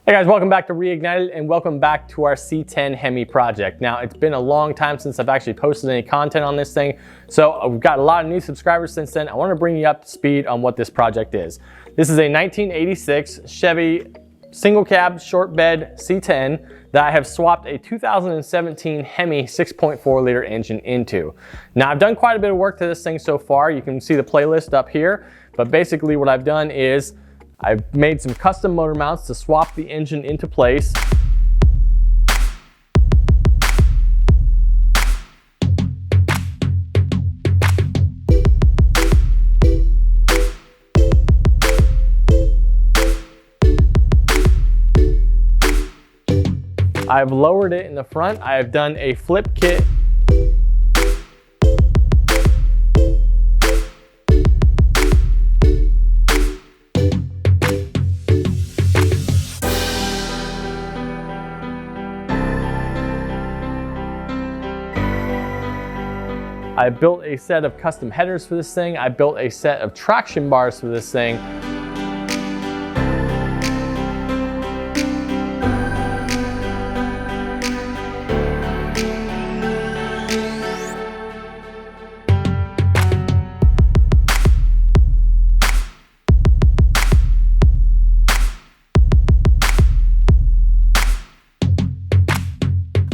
Hey guys, welcome back to Reignited and welcome back to our C10 Hemi project. Now, it's been a long time since I've actually posted any content on this thing, so we've got a lot of new subscribers since then. I want to bring you up to speed on what this project is. This is a 1986 Chevy single cab short bed C10 that I have swapped a 2017 Hemi 6.4 liter engine into. Now, I've done quite a bit of work to this thing so far. You can see the playlist up here, but basically what I've done is I've made some custom motor mounts to swap the engine into place. I've lowered it in the front. I have done a flip kit. I built a set of custom headers for this thing. I built a set of traction bars for this thing.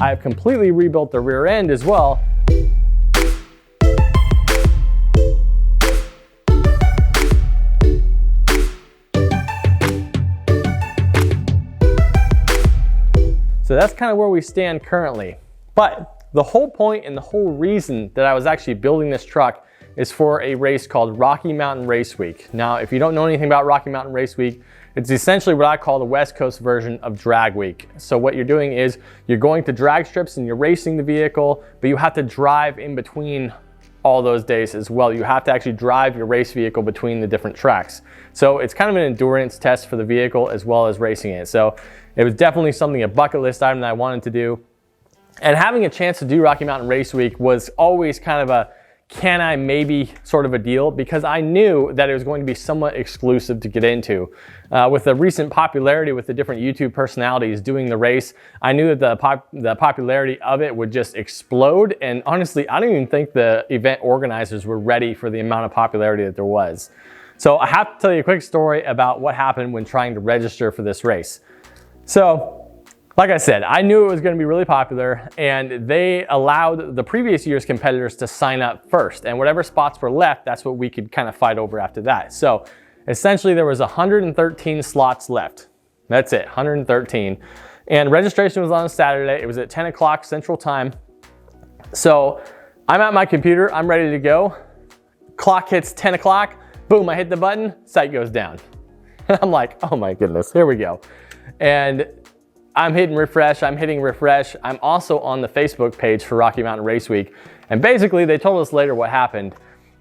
I've completely rebuilt the rear end as well. So that's kind of where we stand currently. But the whole point and the whole reason that I was actually building this truck is for a race called Rocky Mountain Race Week. Now, if you don't know anything about Rocky Mountain Race Week, it's essentially what I call the West Coast version of drag week. So what you're doing is you're going to drag strips and you're racing the vehicle, but you have to drive in between all those days as well. You have to actually drive your race vehicle between the different tracks. So it's kind of an endurance test for the vehicle as well as racing it. So it was definitely something, a bucket list item that I wanted to do. And having a chance to do Rocky Mountain Race Week was always kind of a can I maybe sort of a deal, because I knew that it was going to be somewhat exclusive to get into. With the recent popularity with the different YouTube personalities doing the race, I knew that the popularity of it would just explode. And honestly, I don't even think the event organizers were ready for the amount of popularity that there was. So I have to tell you a quick story about what happened when trying to register for this race. So, like I said, I knew it was going to be really popular, and they allowed the previous year's competitors to sign up first, and whatever spots were left, that's what we could kind of fight over after that. So essentially there was 113 slots left. That's it, 113. And registration was on a Saturday. It was at 10 o'clock Central Time. So I'm at my computer, I'm ready to go. Clock hits 10 o'clock, boom, I hit the button, site goes down. I'm like, oh my goodness, here we go. And I'm hitting refresh, I'm hitting refresh. I'm also on the Facebook page for Rocky Mountain Race Week. And basically they told us later what happened.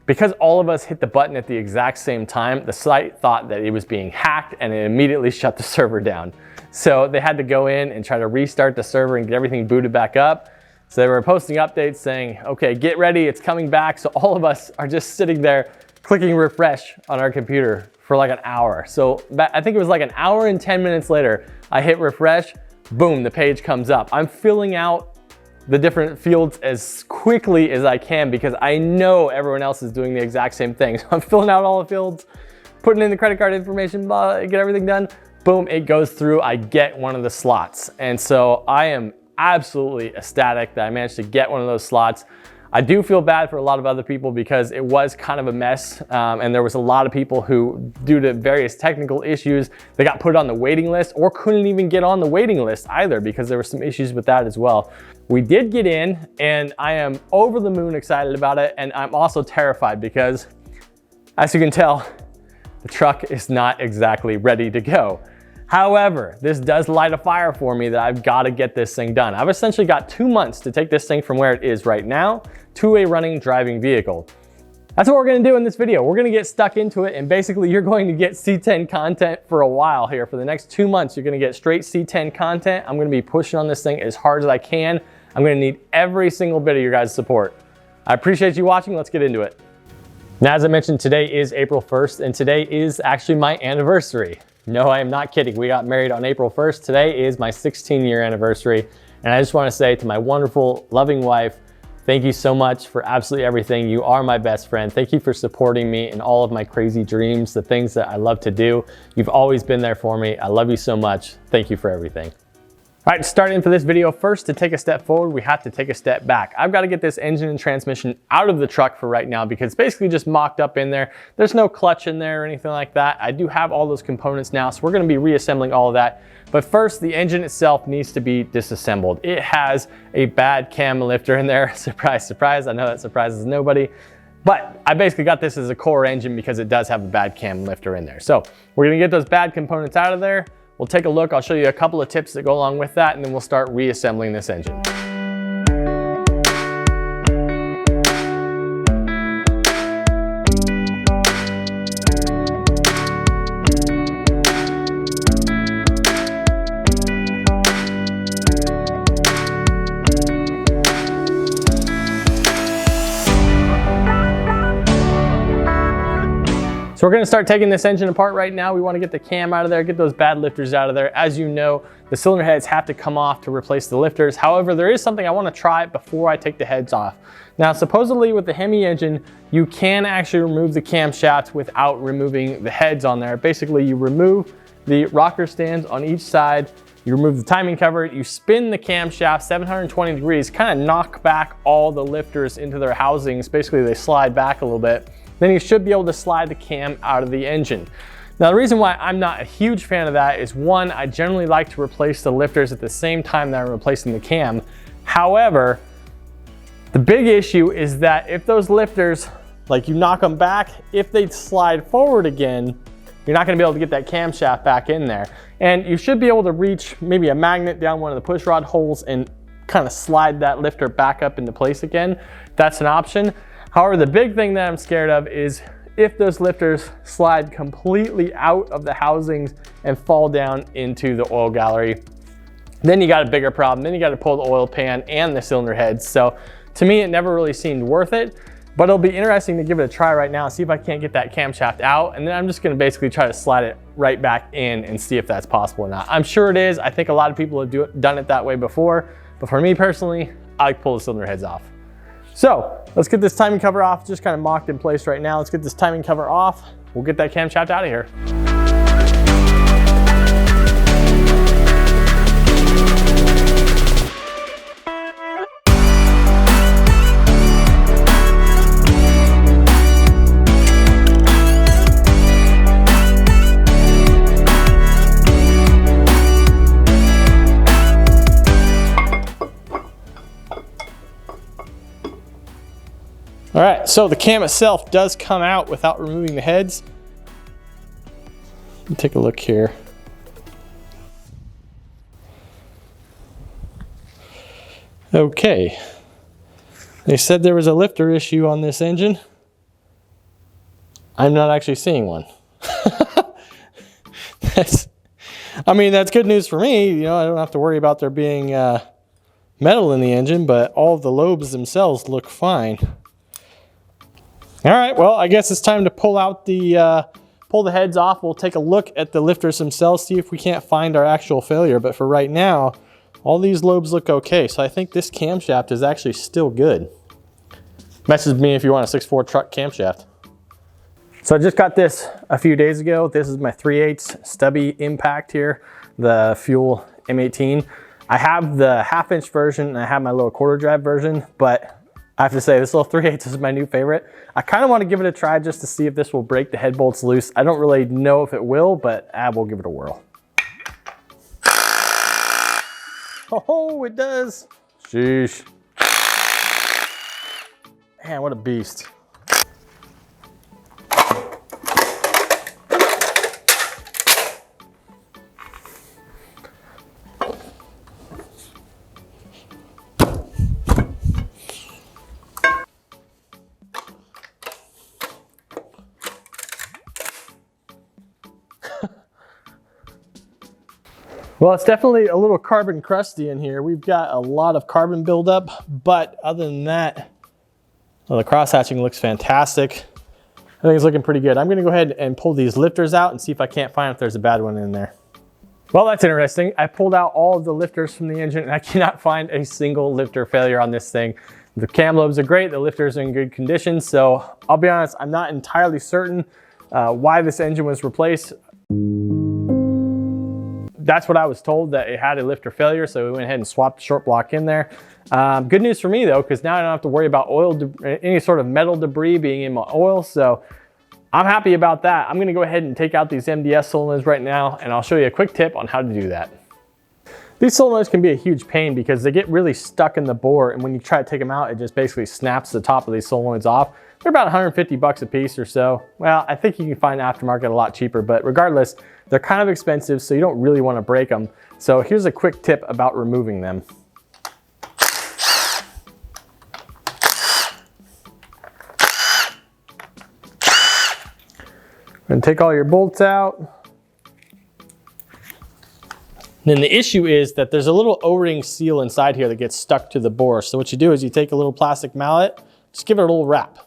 Because all of us hit the button at the exact same time, the site thought that it was being hacked and it immediately shut the server down. So they had to go in and try to restart the server and get everything booted back up. So they were posting updates saying, okay, get ready, it's coming back. So all of us are just sitting there clicking refresh on our computer for like an hour. So I think it was like an hour and 10 minutes later, I hit refresh, boom, the page comes up. I'm filling out the different fields as quickly as I can because I know everyone else is doing the exact same thing. So I'm filling out all the fields, putting in the credit card information, get everything done. Boom, it goes through, I get one of the slots. And so I am absolutely ecstatic that I managed to get one of those slots. I do feel bad for a lot of other people because it was kind of a mess, and there was a lot of people who, due to various technical issues, they got put on the waiting list or couldn't even get on the waiting list either because there were some issues with that as well. We did get in, and I am over the moon excited about it, and I'm also terrified because, as you can tell, the truck is not exactly ready to go. However, this does light a fire for me that I've got to get this thing done. I've essentially got 2 months to take this thing from where it is right now to a running, driving vehicle. That's what we're gonna do in this video. We're gonna get stuck into it, and basically you're going to get C10 content for a while here. For the next 2 months, you're gonna get straight C10 content. I'm gonna be pushing on this thing as hard as I can. I'm gonna need every single bit of your guys' support. I appreciate you watching. Let's get into it. Now, as I mentioned, today is April 1st, and today is actually my anniversary. No, I am not kidding. We got married on April 1st. Today is my 16-year anniversary. And I just want to say to my wonderful, loving wife, thank you so much for absolutely everything. You are my best friend. Thank you for supporting me in all of my crazy dreams, the things that I love to do. You've always been there for me. I love you so much. Thank you for everything. All right, starting for this video, first to take a step forward, we have to take a step back. I've got to get this engine and transmission out of the truck for right now because it's basically just mocked up in there. There's no clutch in there or anything like that. I do have all those components now, so we're going to be reassembling all of that. But first, the engine itself needs to be disassembled. It has a bad cam lifter in there. Surprise, surprise. I know that surprises nobody. But I basically got this as a core engine because it does have a bad cam lifter in there. So we're going to get those bad components out of there. We'll take a look. I'll show you a couple of tips that go along with that, and then we'll start reassembling this engine. So we're gonna start taking this engine apart right now. We wanna get the cam out of there, get those bad lifters out of there. As you know, the cylinder heads have to come off to replace the lifters. However, there is something I wanna try before I take the heads off. Now, supposedly with the Hemi engine, you can actually remove the camshaft without removing the heads on there. Basically, you remove the rocker stands on each side, you remove the timing cover, you spin the camshaft 720 degrees, kind of knock back all the lifters into their housings. Basically, they slide back a little bit. Then you should be able to slide the cam out of the engine. Now, the reason why I'm not a huge fan of that is one, I generally like to replace the lifters at the same time that I'm replacing the cam. However, the big issue is that if those lifters, like you knock them back, if they slide forward again, you're not gonna be able to get that camshaft back in there. And you should be able to reach maybe a magnet down one of the push rod holes and kind of slide that lifter back up into place again. That's an option. However, the big thing that I'm scared of is if those lifters slide completely out of the housings and fall down into the oil gallery, then you got a bigger problem. Then you got to pull the oil pan and the cylinder heads. So to me, it never really seemed worth it, but it'll be interesting to give it a try right now, see if I can't get that camshaft out. And then I'm just going to basically try to slide it right back in and see if that's possible or not. I'm sure it is. I think a lot of people have done it that way before, but for me personally, I like to pull the cylinder heads off. So let's get this timing cover off, just kind of mocked in place right now. Let's get this timing cover off. We'll get that camshaft out of here. All right, so the cam itself does come out without removing the heads. Let me take a look here. Okay, they said there was a lifter issue on this engine. I'm not actually seeing one. I mean, that's good news for me. You know, I don't have to worry about there being metal in the engine, but all of the lobes themselves look fine. All right, well, I guess it's time to pull out the pull the heads off. We'll take a look at the lifters themselves, see if we can't find our actual failure. But for right now, all these lobes look okay. So I think this camshaft is actually still good. Message me if you want a 6.4 truck camshaft. So I just got this a few days ago. This is my 3/8 stubby impact here, the Fuel M18. I have the 1/2 inch version and I have my little 1/4 drive version, but I have to say this little 3/8 is my new favorite. I kind of want to give it a try just to see if this will break the head bolts loose. I don't really know if it will, but we'll give it a whirl. Oh, it does. Sheesh. Man, what a beast. Well, it's definitely a little carbon crusty in here. We've got a lot of carbon buildup, but other than that, well, the cross hatching looks fantastic. I think it's looking pretty good. I'm gonna go ahead and pull these lifters out and see if I can't find if there's a bad one in there. Well, that's interesting. I pulled out all of the lifters from the engine and I cannot find a single lifter failure on this thing. The cam lobes are great, the lifters are in good condition, so I'll be honest, I'm not entirely certain why this engine was replaced. That's what I was told, that it had a lifter failure, so we went ahead and swapped the short block in there. Good news for me though, because now I don't have to worry about any sort of metal debris being in my oil, so I'm happy about that. I'm gonna go ahead and take out these MDS solenoids right now, and I'll show you a quick tip on how to do that. These solenoids can be a huge pain because they get really stuck in the bore, and when you try to take them out, it just basically snaps the top of these solenoids off. They're about 150 bucks a piece or so. Well, I think you can find aftermarket a lot cheaper, but regardless, they're kind of expensive, so you don't really want to break them. So here's a quick tip about removing them. And take all your bolts out. Then the issue is that there's a little O-ring seal inside here that gets stuck to the bore. So what you do is you take a little plastic mallet, just give it a little wrap.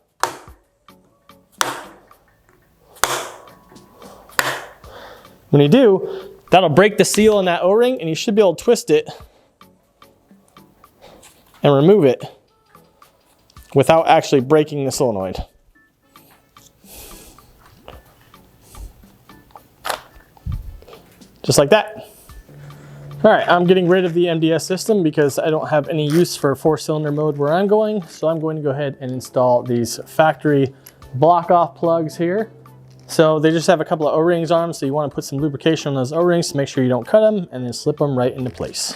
When you do, that'll break the seal in that O-ring and you should be able to twist it and remove it without actually breaking the solenoid. Just like that. All right, I'm getting rid of the MDS system because I don't have any use for 4-cylinder mode where I'm going. So I'm going to go ahead and install these factory block off plugs here. So they just have a couple of O-rings on them. So you want to put some lubrication on those O-rings to make sure you don't cut them and then slip them right into place.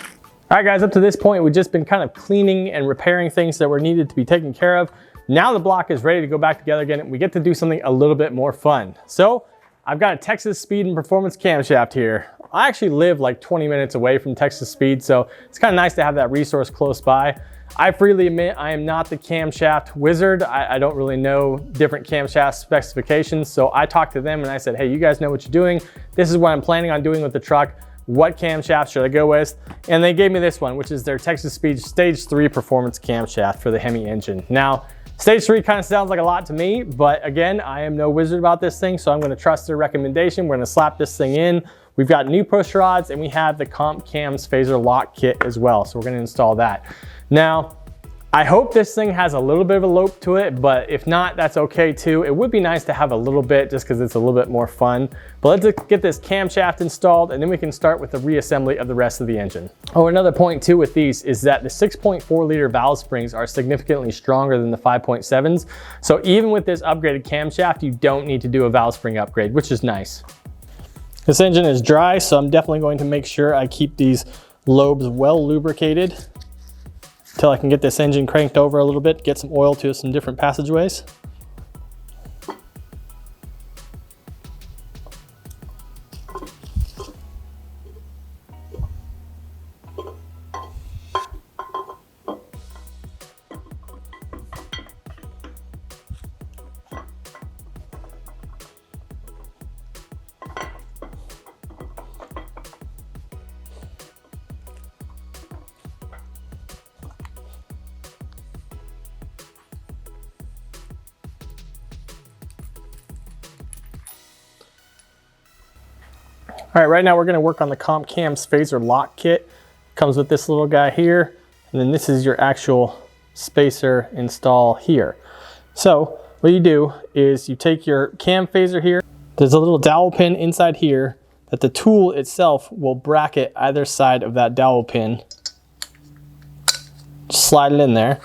All right guys, up to this point, we've just been kind of cleaning and repairing things that were needed to be taken care of. Now the block is ready to go back together again and we get to do something a little bit more fun. So I've got a Texas Speed and Performance camshaft here. I actually live like 20 minutes away from Texas Speed, so it's kind of nice to have that resource close by. I freely admit I am not the camshaft wizard. I don't really know different camshaft specifications, so I talked to them and I said, hey, you guys know what you're doing. This is what I'm planning on doing with the truck. What camshaft should I go with? And they gave me this one, which is their Texas Speed Stage 3 Performance camshaft for the Hemi engine. Now, Stage 3 kind of sounds like a lot to me, but again, I am no wizard about this thing, so I'm gonna trust their recommendation. We're gonna slap this thing in. We've got new push rods and we have the Comp Cams phaser lock kit as well, so we're gonna install that. Now, I hope this thing has a little bit of a lope to it, but if not, that's okay too. It would be nice to have a little bit just because it's a little bit more fun. But let's get this camshaft installed and then we can start with the reassembly of the rest of the engine. Oh, another point too with these is that the 6.4 liter valve springs are significantly stronger than the 5.7s. So even with this upgraded camshaft, you don't need to do a valve spring upgrade, which is nice. This engine is dry, so I'm definitely going to make sure I keep these lobes well lubricated until I can get this engine cranked over a little bit, get some oil to some different passageways. All right, right now we're gonna work on the Comp Cams phaser lock kit. Comes with this little guy here, and then this is your actual spacer install here. So what you do is you take your cam phaser here. There's a little dowel pin inside here that the tool itself will bracket either side of that dowel pin. Just slide it in there.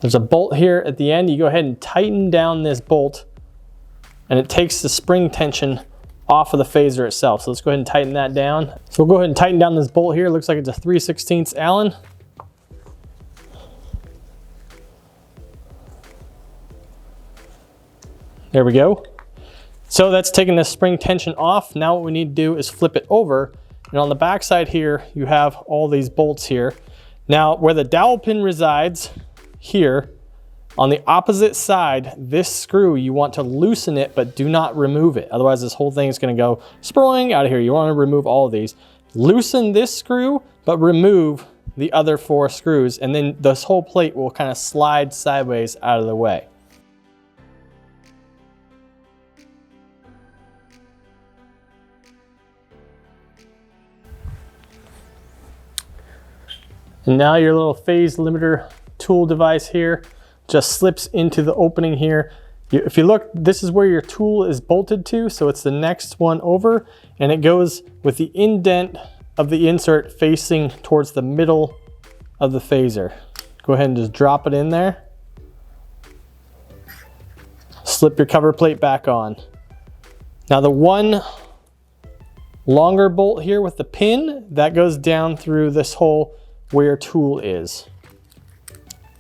There's a bolt here at the end. You go ahead and tighten down this bolt and it takes the spring tension off of the phaser itself. So let's go ahead and tighten that down. So we'll go ahead and tighten down this bolt here. It looks like it's a 3/16 Allen. There we go. So that's taking the spring tension off. Now what we need to do is flip it over. And on the back side here, you have all these bolts here. Now where the dowel pin resides here, on the opposite side, this screw, you want to loosen it, but do not remove it. Otherwise, this whole thing is gonna go sprawling out of here. You wanna remove all of these. Loosen this screw, but remove the other 4 screws, and then this whole plate will kind of slide sideways out of the way. And now your little phase limiter tool device here just slips into the opening here. If you look, this is where your tool is bolted to, so it's the next one over, and it goes with the indent of the insert facing towards the middle of the phaser. Go ahead and just drop it in there. Slip your cover plate back on. Now the one longer bolt here with the pin, that goes down through this hole where your tool is.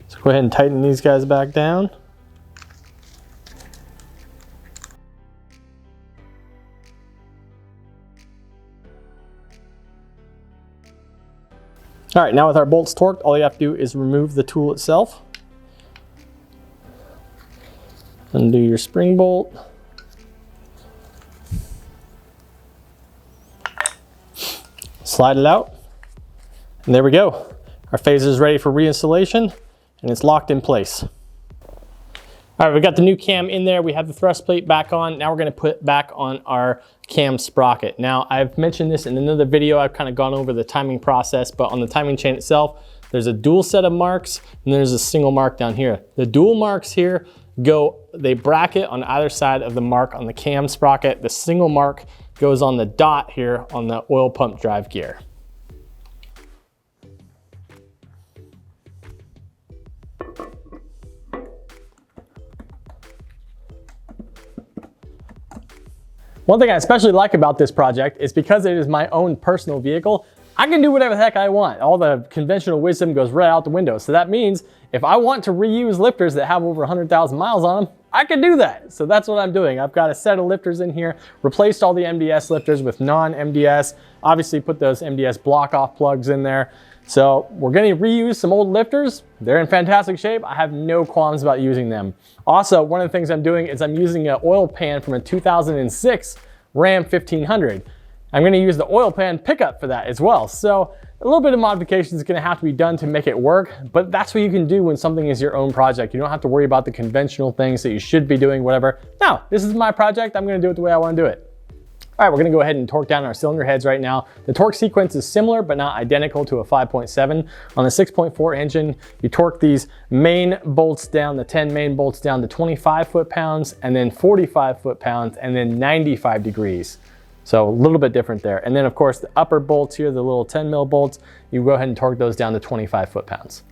So go ahead and tighten these guys back down. All right, now with our bolts torqued, all you have to do is remove the tool itself. Undo your spring bolt. Slide it out. And there we go. Our phaser is ready for reinstallation and it's locked in place. All right, we got the new cam in there. We have the thrust plate back on. Now we're gonna put back on our cam sprocket. Now, I've mentioned this in another video. I've kind of gone over the timing process, but on the timing chain itself, there's a dual set of marks and there's a single mark down here. The dual marks here they bracket on either side of the mark on the cam sprocket. The single mark goes on the dot here on the oil pump drive gear. One thing I especially like about this project is because it is my own personal vehicle, I can do whatever the heck I want. All the conventional wisdom goes right out the window. So that means if I want to reuse lifters that have over 100,000 miles on them, I can do that. So that's what I'm doing. I've got a set of lifters in here, replaced all the MDS lifters with non-MDS, obviously put those MDS block off plugs in there. So we're gonna reuse some old lifters. They're in fantastic shape. I have no qualms about using them. Also, one of the things I'm doing is I'm using an oil pan from a 2006 Ram 1500. I'm gonna use the oil pan pickup for that as well. So a little bit of modification is gonna have to be done to make it work, but that's what you can do when something is your own project. You don't have to worry about the conventional things that you should be doing, whatever. No, this is my project. I'm gonna do it the way I wanna do it. All right, we're gonna go ahead and torque down our cylinder heads right now. The torque sequence is similar, but not identical to a 5.7. On the 6.4 engine, you torque these main bolts down, the 10 main bolts down to 25 foot-pounds, and then 45 foot-pounds, and then 95 degrees. So a little bit different there. And then of course, the upper bolts here, the little 10 mil bolts, you go ahead and torque those down to 25 foot-pounds.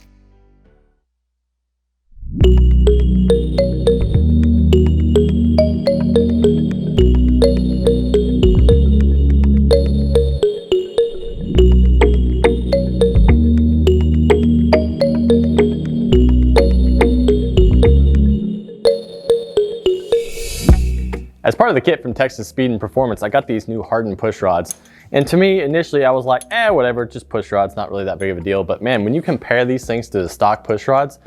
As part of the kit from Texas Speed and Performance, I got these new hardened push rods. And to me, initially I was like, whatever, just push rods, not really that big of a deal. But man, when you compare these things to the stock push rods,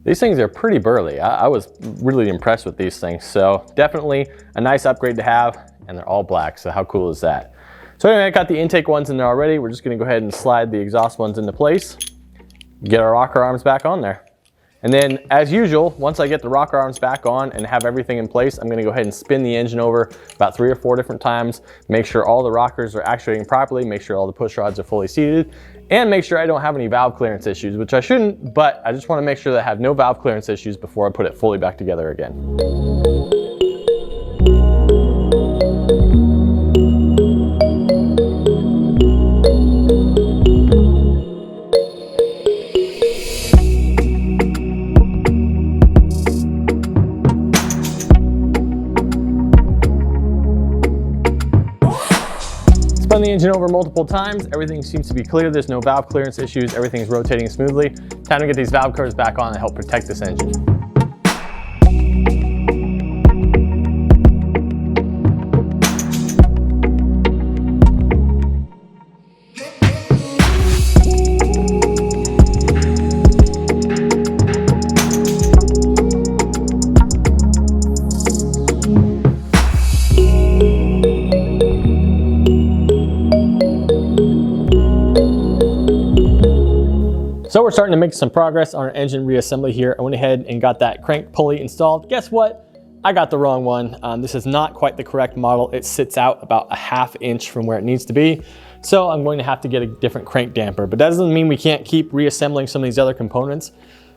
these things are pretty burly. I was really impressed with these things. So definitely a nice upgrade to have, and they're all black, so how cool is that? So anyway, I got the intake ones in there already. We're just gonna go ahead and slide the exhaust ones into place, get our rocker arms back on there. And then, as usual, once I get the rocker arms back on and have everything in place, I'm gonna go ahead and spin the engine over about 3 or 4 different times, make sure all the rockers are actuating properly, make sure all the push rods are fully seated, and make sure I don't have any valve clearance issues, which I shouldn't, but I just wanna make sure that I have no valve clearance issues before I put it fully back together again. Spun the engine over multiple times, everything seems to be clear, there's no valve clearance issues, everything's rotating smoothly. Time to get these valve covers back on and help protect this engine. So we're starting to make some progress on our engine reassembly here. I went ahead and got that crank pulley installed. Guess what? I got the wrong one. This is not quite the correct model. It sits out about a ½ inch from where it needs to be. So I'm going to have to get a different crank damper, but that doesn't mean we can't keep reassembling some of these other components.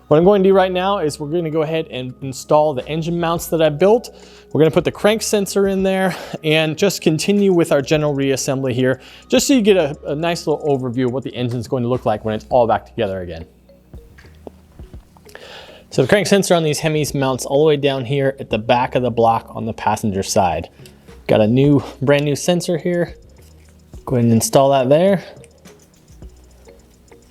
What I'm going to do right now is we're going to go ahead and install the engine mounts that I built. We're going to put the crank sensor in there and just continue with our general reassembly here, just so you get a nice little overview of what the engine is going to look like when it's all back together again. So the crank sensor on these Hemis mounts all the way down here at the back of the block on the passenger side. Got a brand new sensor here. Go ahead and install that there.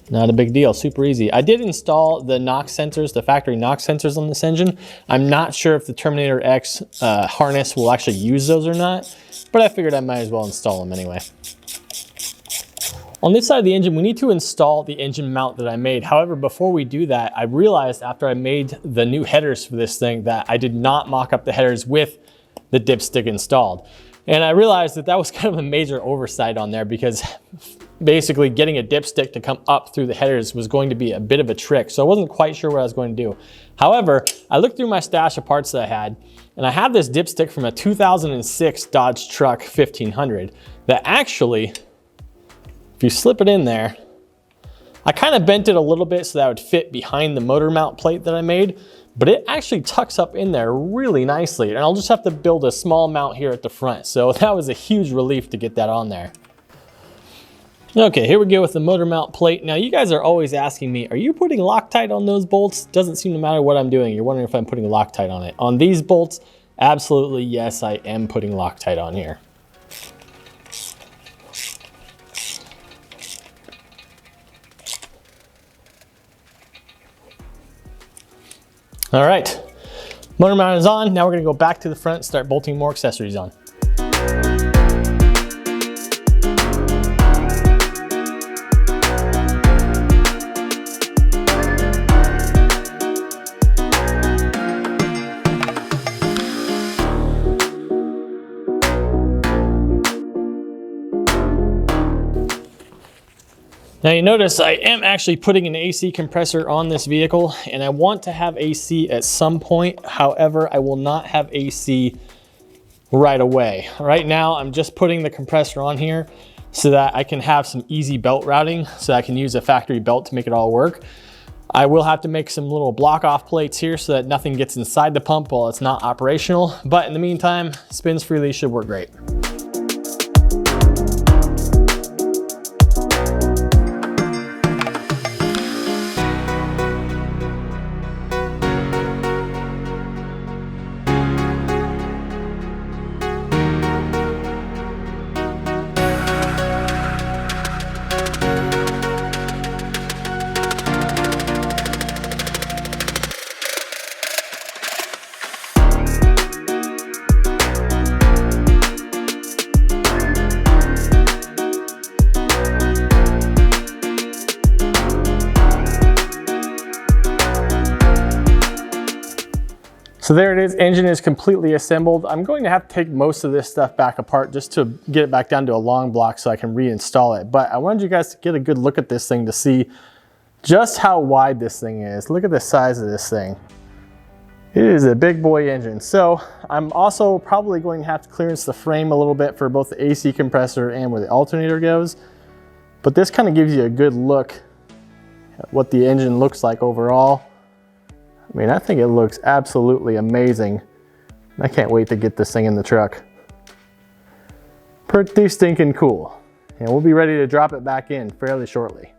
Not a big deal, super easy. I did install the NOx sensors, the factory NOx sensors on this engine. I'm not sure if the Terminator X harness will actually use those or not, but I figured I might as well install them anyway. On this side of the engine, we need to install the engine mount that I made. However, before we do that, I realized after I made the new headers for this thing that I did not mock up the headers with the dipstick installed. And I realized that that was kind of a major oversight on there, because basically getting a dipstick to come up through the headers was going to be a bit of a trick. So I wasn't quite sure what I was going to do. However, I looked through my stash of parts that I had, and I have this dipstick from a 2006 Dodge Truck 1500 that actually, if you slip it in there, I kind of bent it a little bit so that it would fit behind the motor mount plate that I made, but it actually tucks up in there really nicely. And I'll just have to build a small mount here at the front. So that was a huge relief to get that on there. Okay, here we go with the motor mount plate. Now you guys are always asking me, are you putting Loctite on those bolts? Doesn't seem to matter what I'm doing. You're wondering if I'm putting Loctite on it. On these bolts, absolutely yes, I am putting Loctite on here. All right, motor mount is on. Now we're gonna go back to the front and start bolting more accessories on. Now you notice I am actually putting an AC compressor on this vehicle, and I want to have AC at some point. However, I will not have AC right away. Right now, I'm just putting the compressor on here so that I can have some easy belt routing, so I can use a factory belt to make it all work. I will have to make some little block off plates here so that nothing gets inside the pump while it's not operational. But in the meantime, spins freely should work great. So there it is, engine is completely assembled. I'm going to have to take most of this stuff back apart just to get it back down to a long block so I can reinstall it. But I wanted you guys to get a good look at this thing to see just how wide this thing is. Look at the size of this thing. It is a big boy engine. So I'm also probably going to have to clearance the frame a little bit for both the AC compressor and where the alternator goes. But this kind of gives you a good look at what the engine looks like overall. I mean, I think it looks absolutely amazing. I can't wait to get this thing in the truck. Pretty stinking cool. And we'll be ready to drop it back in fairly shortly.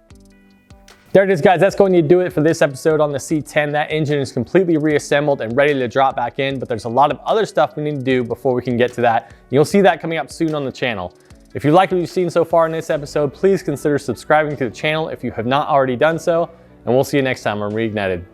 There it is, guys. That's going to do it for this episode on the C10. That engine is completely reassembled and ready to drop back in, but there's a lot of other stuff we need to do before we can get to that. You'll see that coming up soon on the channel. If you like what you've seen so far in this episode, please consider subscribing to the channel if you have not already done so, and we'll see you next time on Reignited.